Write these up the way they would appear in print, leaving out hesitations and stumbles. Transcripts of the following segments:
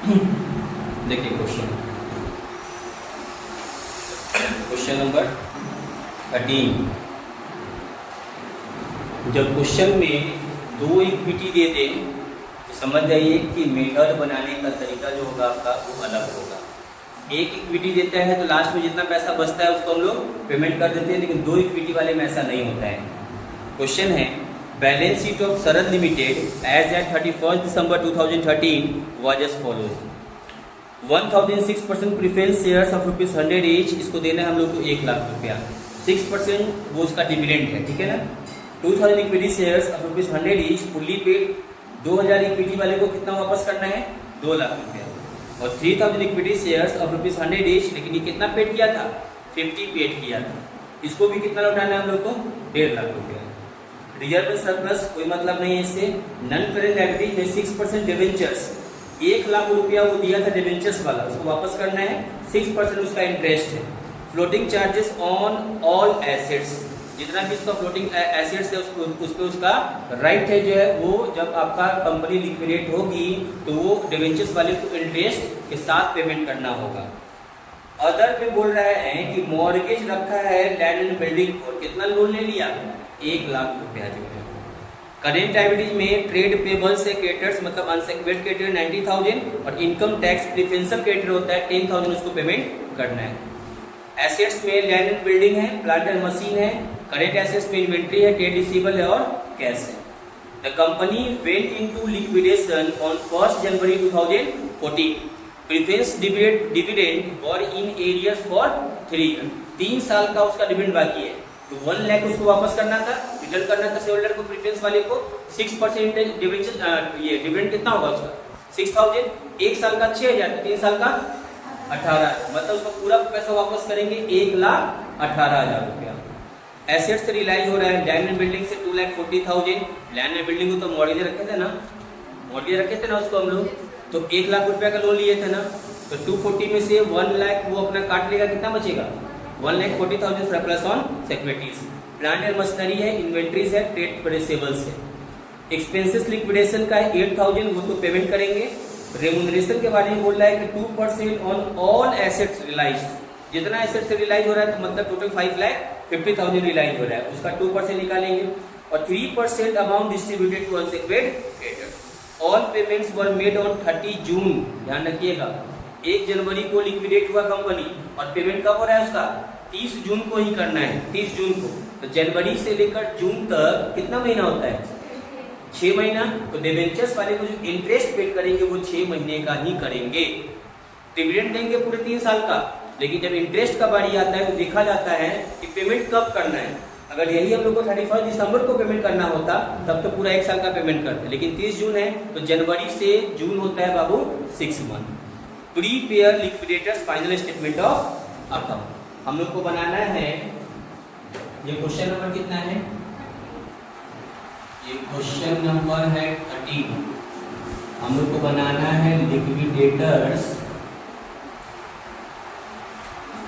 देखिए question number 13। जब question में दो इक्विटी दे दें तो समझ जाइए कि मेथड बनाने का तरीका जो होगा आपका वो अलग होगा। एक इक्विटी देता है तो लास्ट में जितना पैसा बचता है उसको हम लोग पेमेंट कर देते हैं, लेकिन दो इक्विटी वाले में ऐसा नहीं होता है। क्वेश्चन है balance sheet of Sharad limited as at 31 December 2013 was as follows. 1006% preference shares of ₹100 each, इसको देना है हम लोग को 1 लाख रुपया। 6% वो उसका डिविडेंड है, ठीक है ना। 2000 equity shares of ₹100 each fully paid. 2000 equity वाले को कितना वापस करना है? 2 लाख रुपया। और 3000 इक्विटी शेयर्स ऑफ ₹100 ईच, लेकिन ये कितना पेड किया था? 50 पेड किया था। इसको भी कितना लौटाना है हम लोग को? 1.5 लाख रुपया। रिजर्व सरप्लस कोई मतलब नहीं है इससे। नॉन करेंट लायबिलिटी में 6% डिवेंचर्स, 1 लाख रुपया वो दिया था डिवेंचर्स वाला, उसको वापस करना है। 6% उसका इंटरेस्ट है। Floating charges on all assets, जितना भी उसका फ्लोटिंग एसेट्स है उस पर उसका राइट है जो है वो जब आपका कंपनी लिक्विडेट होगी तो वो डिवेंचर्स वाले को इंटरेस्ट के साथ पेमेंट करना होगा। अदर पे बोल रहा है कि मॉर्गेज रखा है लैंड एंड बिल्डिंग पर, कितना लोन ले लिया? 1 लाख रुपया जो है। करेंट लायबिलिटीज में ट्रेड पेबल से क्रेडिटर्स मतलब अनसेक्योर्ड क्रेडिटर 90,000 और इनकम टैक्स प्रिफरेंशियल क्रेडिटर होता है 10,000, उसको पेमेंट करना है। एसेट्स में लैंड एंड बिल्डिंग है, प्लांट एंड मशीन है। करेंट एसेट्स में इन्वेंट्री है, ट्रेड रिसीवेबल है और कैश है। The company went into liquidation on 1 January 2014। Preference dividend और इन एरियर्स फॉर 3 साल का उसका डिविडेंड बाकी है, तो 1 लाख उसको वापस करना था, रिटर्न करना था शेयर होल्डर को, प्रीफरेंस वाले को। 6% ये डिविडेंड कितना होगा उसका? 6000। 1 साल का 6000, 3 साल का 18,000, मतलब उसका पूरा पैसा वापस करेंगे 1,18,000 रुपया। एसेट से रिलाइज हो रहा है लैंड एंड बिल्डिंग से 2,40,000। लैंड एंड बिल्डिंग को तो मॉर्गेज रखे थे ना उसको हम लोग, तो 1 लाख रुपया का लोन लिए थे ना, तो 240 में से 1 लाख वो अपना काट लेगा, कितना बचेगा? 1,40,000 surplus on securities. Plant and machinery है, इन्वेंट्रीज है, ट्रेड रिसीवेबल्स है। एक्सपेंसेस लिक्विडेशन का है 8,000, वो तो पेमेंट करेंगे। रेमुनरेशन के बारे में बोल रहा है कि 2% ऑन ऑल एसेट्स रियलाइज्ड, जितना एसेट्स रियलाइज हो रहा है तो मतलब टोटल 5,50,000 रियलाइज हो रहा है, उसका 2% निकालेंगे। और 3% amount distributed to unsecured creditor. All payments were made on 30 June, ध्यान रखिएगा। 1 जनवरी को लिक्विडेट हुआ कंपनी और पेमेंट कब हो रहा है उसका? 30 जून को ही करना है, 30 जून को। तो जनवरी से लेकर जून तक कितना महीना होता है? 6 महीना। तो डिवेंचर्स वाले को जो इंटरेस्ट पेड करेंगे वो 6 महीने का ही करेंगे। डिविडेंड देंगे पूरे 3 साल का, लेकिन जब इंटरेस्ट का बारी आता है तो देखा जाता है कि पेमेंट कब करना है। अगर यही हम लोग को 31 दिसंबर को पेमेंट करना होता तब तो पूरा 1 साल का पेमेंट करते, लेकिन 30 जून है तो जनवरी से जून होता है बाबू 6 month. Prepare liquidators final statement of account हम लोग को बनाना है। ये क्वेश्चन नंबर कितना है? ये क्वेश्चन नंबर है 13। हम लोग को बनाना है liquidators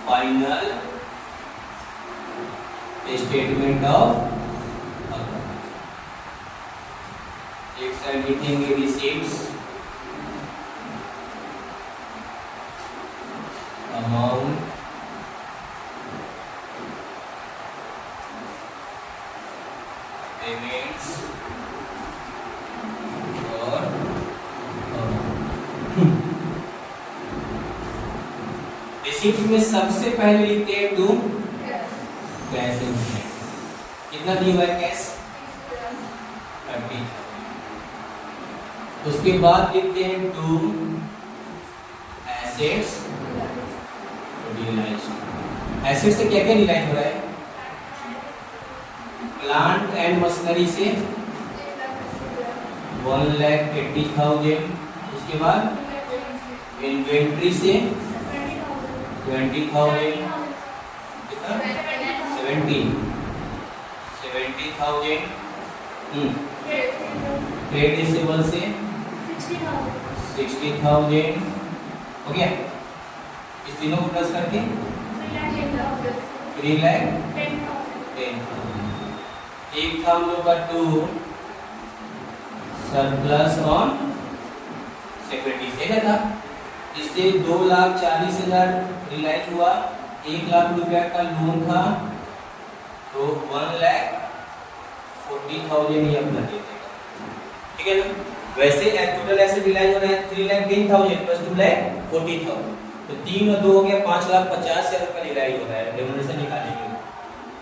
final statement of account. एक साइड लिखेंगे रिसीट्स, अमाउंट, पेमेंट्स और रिसीट्स में सबसे पहले लिखते हैं टू कैश। कितना दिया हुआ है कैश? 30। उसके बाद लिखते हैं टू एसेट्स रियलाइज्ड। एसेट्स से क्या क्या रियलाइज हो रहा है? प्लांट एंड मशीनरी से 1,80,000। उसके बाद इन्वेंट्री से 20,000, 70,000। ट्रेड रिसीवेबल से 60,000 हो गया। इस तीनों को प्लस करके 3,10,000। एक था हम लोग का टू सरप्लस ऑन सिक्योरिटीज देखा था। इससे 2,40,000 रिलाइज हुआ, 1,00,000 रुपया का लोन था, तो 1,40,000 ही अपना दे देगा, ठीक है ना। वैसे टोटल एसेट रिलाइज हो रहा है 3,10,000 प्लस 2,40,000, तो 3 और 2 हो गया 5,50,000 रुपया रिलाइज हो रहा है। रेम्युनरेशन निकालेंगे,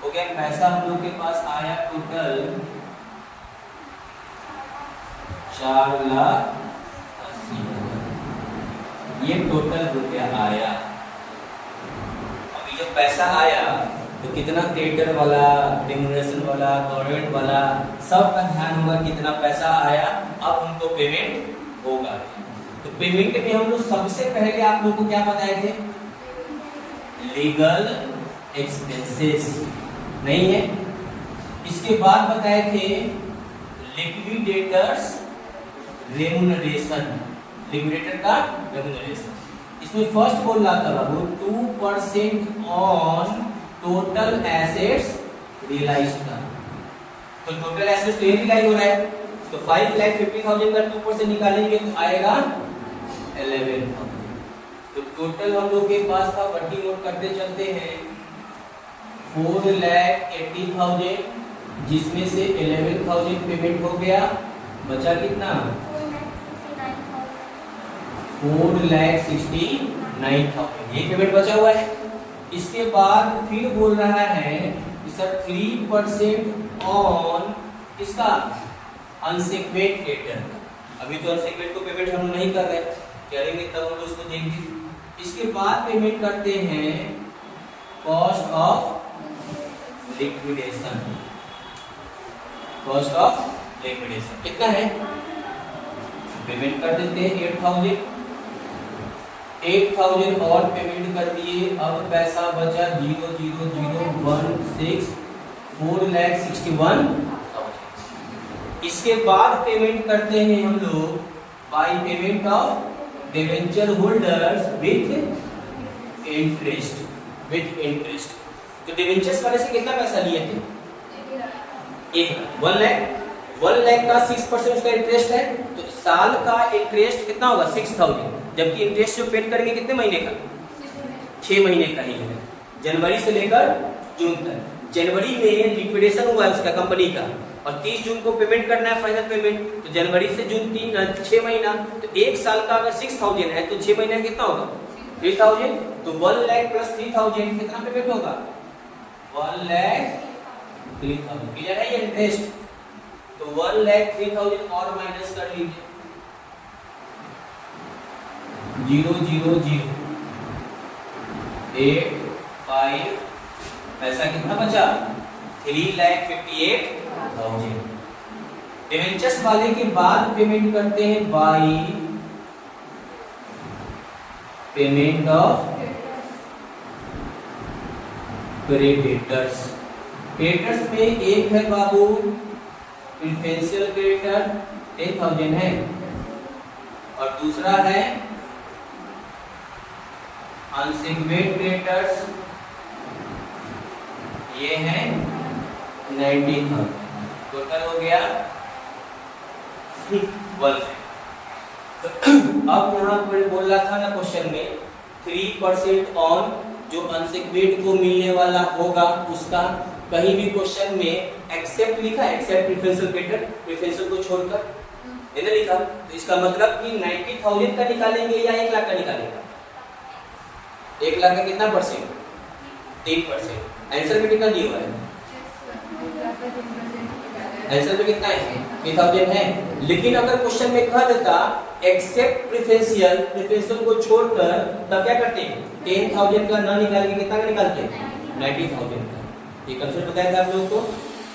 हो गया पैसा हम लोग के पास आया टोटल 4,80,000, ये टोटल रुपया आया। अभी जब पैसा आया तो कितना क्रेडिटर वाला, रेम्युनरेशन वाला, गवर्नमेंट वाला, सब का ध्यान होगा कितना पैसा आया, अब उनको पेमेंट होगा। तो पेमेंट में हम लोग सबसे पहले आप लोगों को क्या बताए थे, लीगल एक्सपेंसेस नहीं है, इसके बाद बताए थे लिक्विडेटर्स रेम्युनरेशन, लिक्विडेटर का रेम्युनरेशन। इसमें फर्स्ट बोल रहा था बाबू 2% ऑन टोटल एसेट्स रियलाइज का, तो टोटल एसेट्स तो ये रियलाइज हो रहा है, तो 5,50,000 का 2% निकालेंगे तो आएगा 11,000। तो टोटल हम लोग के पास था, वटी नोट करते चलते हैं, 4,80,000, जिसमें से 11,000 पेमेंट हो गया, बचा कितना 4,69,000 ये पेमेंट बचा हुआ है। इसके बाद फिर बोल रहा है कि सर 3% ऑन इसका अनसेक्वेट क्रेडिटर, अभी तो अनसेक्वेट को पेमेंट हम नहीं कर रहे, करेंगे तब हम उसको देंगे। इसके बाद पेमेंट करते हैं cost of liquidation, cost of liquidation कितना है, पेमेंट कर देते हैं 8,000 और पेमेंट कर दिए। अब पैसा बचा 0,0016, 4,61,000। इसके बाद पेमेंट करते हैं हम लोग by payment of debenture holders with interest, with interest. तो डिबेंचर्स वाले से कितना पैसा लिए थे, 1 लाख का 6% उसका इंटरेस्ट है, तो साल का इंटरेस्ट कितना होगा 6,000, जबकि इंटरेस्ट जो पेड करेंगे कितने महीने का, 6 महीने का ही है, जनवरी से लेकर जून तक। जनवरी में लिक्विडेशन हुआ इसका कंपनी का और 30 जून को पेमेंट करना है फाइनल पेमेंट, तो जनवरी से जून 6 महीना, तो 1 साल का अगर 6,000 है तो 6 महीने कितना होगा 3,000, तो 1 लाख प्लस 3,000 कितना पेमेंट होगा 1,03,000, क्लियर है ये इंटरेस्ट। तो 1,03,000 और माइनस कर लीजिए, 0,0085, पैसा कितना बचा 3,58,000। डिवेंचर्स वाले के बाद पेमेंट करते हैं by payment of creditors. Creditors में एक है बाबू प्रेफरेंशियल क्रेडिटर 10,000 है, और दूसरा है अनसेक्वेट क्रेडिटर्स, ये है 90,000, टोटल हो गया 1 लाख। तो अब यहाँ पर बोल रहा था ना क्वेश्चन में 3% ऑन जो अनसेक्वेट को मिलने वाला होगा उसका, कहीं भी क्वेश्चन में एक्सेप्ट लिखा है, एक्सेप्ट प्रेफरेंशियल क्रेडिटर, प्रेफरेंशियल को छोड़कर है ना लिखा, तो इसका मतलब कि 90,000 का निकालेंगे या 1 लाख का निकालेंगे, 1 लाख का कितना परसेंट 3%। आंसर में कितना दिया हुआ है, आंसर में कितना है 3,000 है, लेकिन अगर क्वेश्चन में कह देता एक्सेप्ट प्रेफरेंशियल, प्रेफरेंशियल को छोड़कर, तब क्या करते हैं 10,000 का ना निकाल के कितना का निकालते हैं 90,000 का। ये कंसेप्ट बताया था आप लोगों को।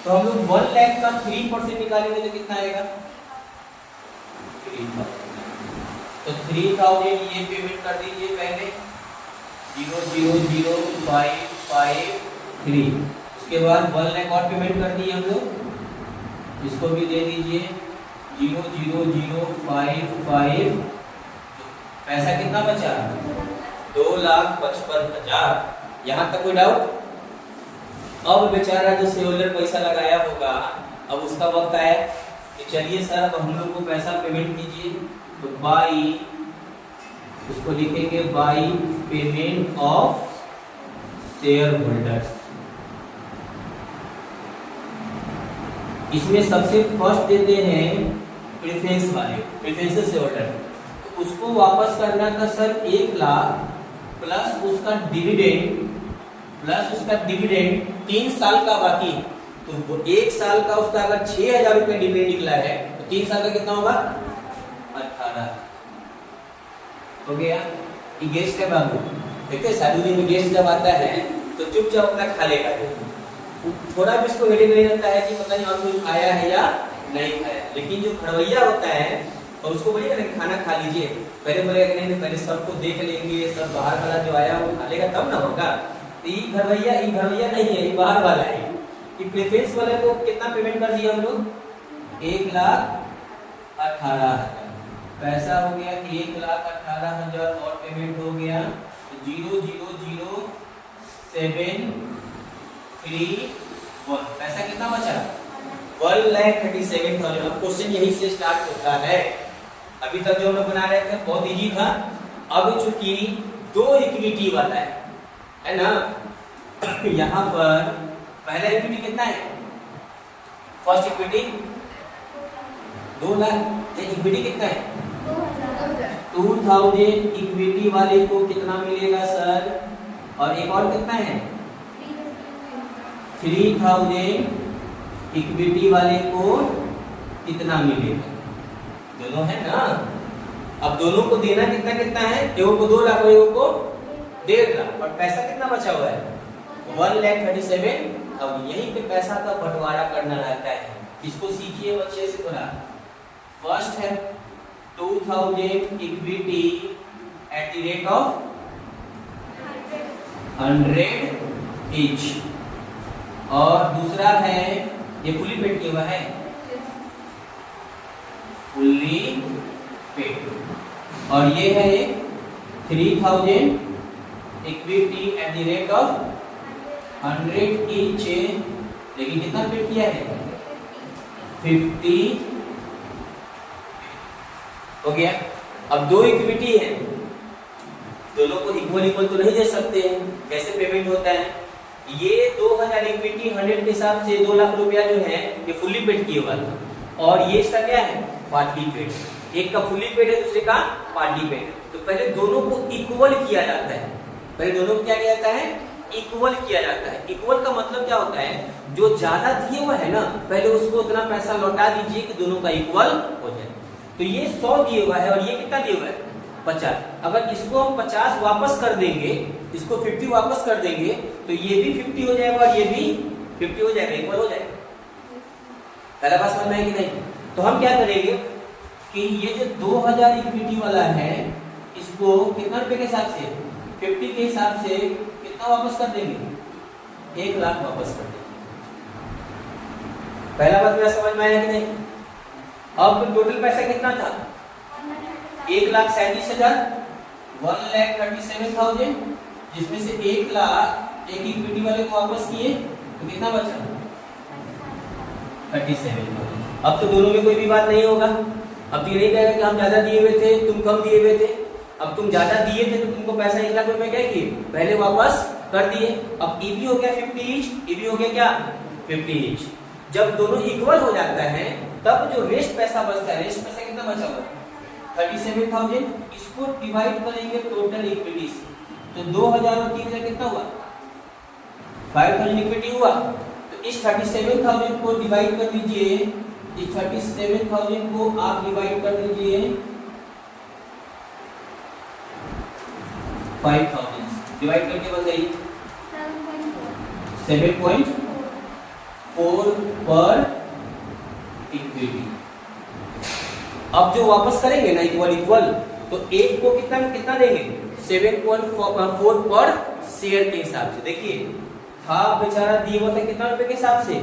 तो हम लोग 1 लाख का 3% निकालेंगे तो कितना आएगा 3,000। तो 3,000 ये पेमेंट कर दीजिए पहले 0,000553, उसके बाद 1 लाख और पेमेंट कर दिए हम लोग, इसको भी दे दीजिए 0,0055, पैसा कितना बचा 2,55,000। यहाँ तक कोई डाउट? अब बेचारा जो शेयरहोल्डर पैसा लगाया होगा, अब उसका वक्त आया कि चलिए सर अब हम लोग को पैसा पेमेंट कीजिए, तो बाई, इसको लिखेंगे by payment of share holders. इसमें सबसे फर्स्ट देते हैं प्रेफरेंस वाले, प्रेफरेंस शेयर होल्डर, तो उसको वापस करना था सर 1 लाख प्लस उसका डिविडेंड, 3 साल का बाकी, तो वो 1 साल का उसका अगर 6,000 रुपये डिविडेंड निकला है तो 3 साल का कितना होगा 18 हो गया। ये गेस्ट है बाबू, देखते शादी में गेस्ट जब आता है तो चुपचाप अपना खा लेगा, थोड़ा भी इसको हेडेक नहीं रहता है कि पता नहीं और कोई खाया है या नहीं खाया। लेकिन जो खड़वैया होता है और उसको बोलिएगा ना खाना खा लीजिए, पहले बोलेगा कि नहीं पहले सबको देख लेंगे, सब बाहर वाला जो आया वो खा लेगा तब ना होगा। तो ये घरवैया नहीं है, ये बाहर वाला है। ये प्रेफरेंस वाले को कितना पेमेंट कर दिया हम लोग 1,18,000, पैसा हो गया 1,18,000 और पेमेंट हो गया 0,00731। पैसा कितना बचा 1,37,000। अब क्वेश्चन यही से स्टार्ट होता है। अभी तक जो हम लोग बना रहे थे बहुत इजी था, अब चूंकि 2 इक्विटी वाला है ना, यहाँ पर पहला इक्विटी कितना है, फर्स्ट इक्विटी 2 लाख, इक्विटी कितना है 2,000 इक्विटी वाले को कितना मिलेगा सर, और एक और कितना है 3,000 इक्विटी वाले को कितना मिलेगा, दोनों है ना। अब दोनों को देना कितना कितना है, एगो को 2 लाख और एगो को 1.5 लाख, और पैसा कितना बचा हुआ है 1,37,000। यहीं पे पैसा का बंटवारा करना रहता है। इसको सीखिए बच्चे से थोड़ा। फर्स्ट है 2,000 equity at the rate of 100 each, और दूसरा है ये फुली पेड किया हुआ है, फुली पेड, और ये है 3,000 equity at the rate of 100 each, लेकिन कितना पेड किया है 50 हो गया। अब 2 इक्विटी है, दोनों को इक्वल तो नहीं दे सकते हैं, कैसे पेमेंट होता है, ये 2,000 इक्विटी 100 के हिसाब से 2 लाख रुपया जो है ये फुली पेड किया हुआ था, और ये इसका क्या है पार्टली पेड, एक का फुली पेड है दूसरे का पार्टली पेड। तो पहले दोनों को इक्वल किया जाता है, पहले दोनों को क्या किया जाता है इक्वल किया जाता है। इक्वल का मतलब क्या होता है, जो ज्यादा दिए हुआ है ना पहले उसको उतना पैसा लौटा दीजिए कि दोनों का इक्वल हो जाए। तो ये 100 दिए हुआ है और ये कितना दिए हुआ है 50। अगर इसको हम 50 वापस कर देंगे, इसको 50 वापस कर देंगे तो ये भी 50 हो जाएगा और ये भी 50 हो जाएगा, इक्वल हो जाएगा। पहला बात समझ में है कि नहीं। तो हम क्या करेंगे कि ये जो 2,000 इक्विटी वाला है इसको कितना रुपए के हिसाब से 50 के हिसाब से कितना वापस कर देंगे 1 लाख वापस कर देंगे। पहला बात मेरा समझ में आया कि नहीं। अब टोटल पैसा कितना था 1,37,000, 1,37,000, जिसमें से 1 लाख एक इक्विटी वाले को वापस किए तो कितना बचा 37,000। अब तो दोनों में कोई भी बात नहीं होगा। अब तो ये नहीं कहेगा कि हम ज्यादा दिए हुए थे तुम कम दिए हुए थे। अब तुम ज्यादा दिए थे तो तुमको पैसा 1 लाख रुपए क्या किए पहले वापस कर दिए। अब ई भी हो गया 50 ईच, ई भी हो गया क्या 50 ईच। जब दोनों इक्वल हो जाता है तब जो रेस्ट पैसा बचता है, रेस्ट पैसा कितना बचा हुआ 37,000, इसको डिवाइड करेंगे टोटल इक्विटी से। तो 2,000 और 3,000 कितना हुआ 5,000 इक्विटी हुआ। तो इस 37,000 को डिवाइड कर दीजिए, इस 37,000 को आप डिवाइड कर दीजिए 5,000 डिवाइड करके बन गई 7.4 पर इक्विटी। अब जो वापस करेंगे ना इक्वल तो एक को कितना देंगे 7.4 पर शेयर के हिसाब से। देखिए था बेचारा दिए हुआ था कितना रुपए के हिसाब से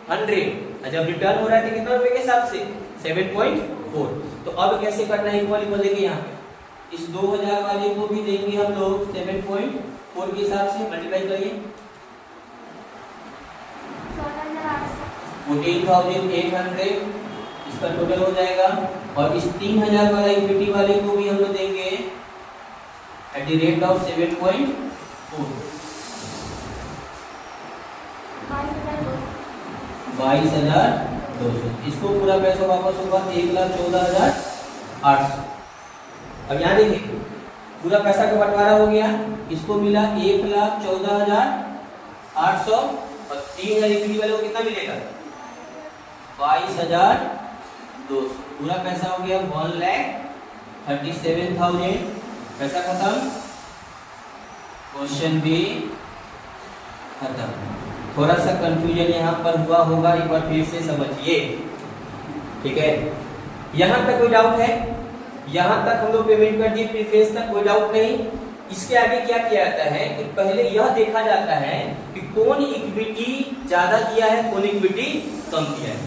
100, जब रिटर्न हो रहा है तो कितना रुपए के हिसाब से 7.4। तो अब कैसे करना है इक्वल देंगे यहाँ पे इस 2,000 वाले को भी देंगे हम लोग 7.4 के हिसाब से। मल्टीप्लाई करिए 14,800 इसका टोटल हो जाएगा और इस 3000 वाला इक्विटी वाले को भी हम लोग देंगे एट द रेट ऑफ 7.4 22,200। इसको पूरा पैसा वापस होगा 1,14,800। अब यहाँ देखिए पूरा पैसा का बंटवारा हो गया, इसको मिला 1,14,800 और 3,000 इक्विटी वाले को कितना मिलेगा 22,200। पूरा पैसा हो गया 1,37,000। पैसा खत्म, क्वेश्चन भी खत्म। थोड़ा सा कंफ्यूजन यहाँ पर हुआ होगा, एक बार फिर से समझिए, ठीक है। यहाँ तक कोई डाउट है? यहाँ तक हम लोग पेमेंट कर दिए, प्रीफेस तक कोई डाउट नहीं। इसके आगे क्या किया जाता है कि पहले यह देखा जाता है कि कौन इक्विटी ज्यादा किया है, कौन इक्विटी कम किया है।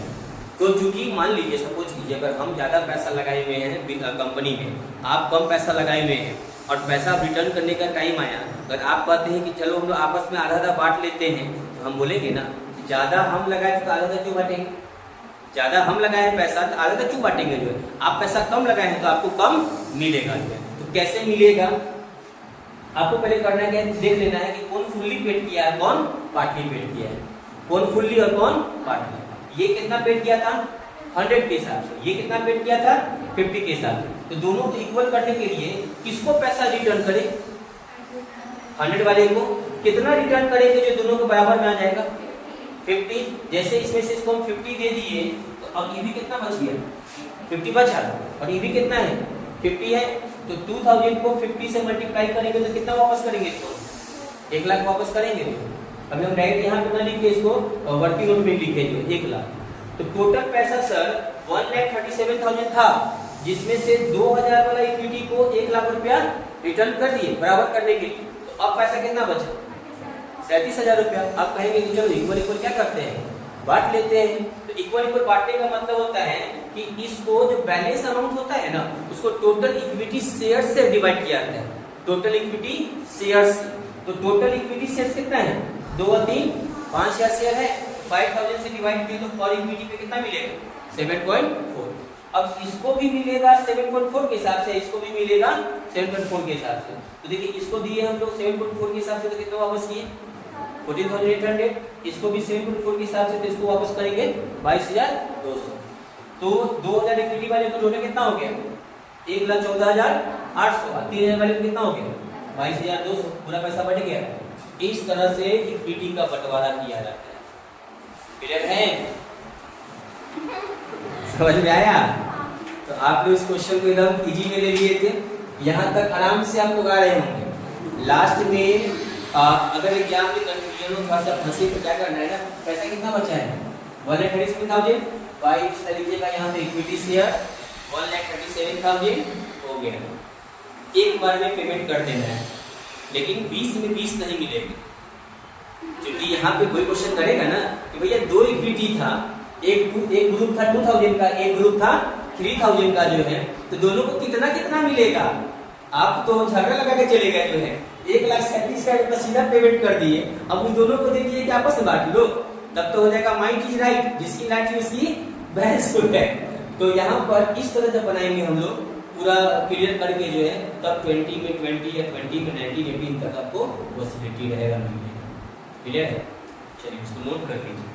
तो चूंकि मान लीजिए सपोज कीजिए अगर हम ज्यादा पैसा लगाए हुए हैं कंपनी में, आप कम पैसा लगाए हुए हैं और पैसा रिटर्न करने का टाइम आया, अगर आप कहते हैं कि चलो हम लोग आपस में आधा आधा बांट लेते हैं, तो हम बोलेंगे ना ज्यादा हम लगाए तो आधा क्यों बांटेंगे, ज्यादा हम लगाए हैं पैसा तो आधा क्यों बांटेंगे। जो है आप पैसा कम लगाए हैं तो आपको कम मिलेगा। जो है तो कैसे मिलेगा, आपको पहले करना है देख लेना है कि कौन फुल्ली पेड किया है, कौन पार्टली पेड किया है, कौन फुल्ली और कौन पार्टली। ये कितना पेड किया था 100 के हिसाब से, ये कितना पेड किया था 50 के हिसाब से। तो दोनों को इक्वल करने के लिए किसको पैसा रिटर्न करें, 100 वाले को कितना रिटर्न करेंगे जो दोनों को बराबर में आ जाएगा 50। जैसे इसमें से इसको हम 50 दे दिए तो अब ये भी कितना बच गया 50 बचा, और ये भी कितना है 50 है। तो 2000 को 50 से मल्टीप्लाई करेंगे तो कितना वापस करेंगे, इसको 1 लाख वापस करेंगे। अभी हम डायरेक्ट यहाँ पे ना लिखे इसको, वर्किंग नोट में लिखे जो 1 लाख। तो टोटल पैसा सर 1,37,000 था, जिसमें से 2000 वाला इक्विटी को 1 लाख रुपया रिटर्न कर दिए बराबर करने के लिए। तो अब पैसा कितना बचा 37,000 रुपया। अब कहेंगे कि चलो इक्वल इक्वल क्या करते हैं, बांट लेते हैं। तो इक्वल इक्वल बांटने का मतलब होता है कि इसको जो बैलेंस अमाउंट होता है ना, उसको टोटल इक्विटी शेयर से डिवाइड किया जाता है, टोटल इक्विटी शेयर्स। तो टोटल इक्विटी शेयर्स कितना है 2 और 3 5,000 शेयर है, 5,000 से डिवाइड किए तो पर इक्विटी पे कितना मिलेगा 7.4। अब इसको भी मिलेगा 7.4 के हिसाब से, इसको भी मिलेगा 7.4 के हिसाब से। तो देखिए इसको दिए हम लोग 7.4 के हिसाब से, तो कितना वापस किए 14,800। इसको भी 7.4 के हिसाब से, तो इसको वापस करेंगे 22,200। तो 2000 इक्विटी वाले को टोटल कितना हो गया 1,14,800 और 3,000 वाले को कितना हो गया 22,200। पूरा पैसा बढ़ गया। इस तरह से इक्विटी का बंटवारा किया जाता है। क्लियर है, समझ में आया? तो आप लोग इस क्वेश्चन को एकदम इजी में ले लिए थे, यहाँ तक आराम से आप लोग आ रहे होंगे। लास्ट में अगर एग्जाम में कंफ्यूजन हो, थोड़ा सा फंसे तो क्या करना है ना, पैसा कितना बचा है 1,37,000, इस तरीके का यहाँ पे इक्विटी शेयर 1,37,000 हो गया। एक बार में पेमेंट कर देना है, लेकिन 20 में 20 नहीं मिलेगी, क्योंकि यहाँ पे कोई क्वेश्चन करेगा ना कि भैया 2 इक्विटी था, एक ग्रुप था 2000 का, एक ग्रुप था 3000 का जो है, तो दोनों को कितना कितना मिलेगा। आप तो झगड़ा लगा के चले गए जो है 1,37,000 का सीधा पेमेंट कर दिए, अब उन दोनों को दे दिए कि आपस में बांट लो, तब तो हो जाएगा माइट इज राइट, जिसकी राइट है उसकी बहस है। तो यहाँ पर इस तरह जब बनाएंगे हम लोग पूरा क्लियर करके जो है, तब 20 में 20 या 20 में 19 18 तक आपको पॉसिबिलिटी रहेगा। क्लियर है, चलिए इसको नोट कर लीजिए।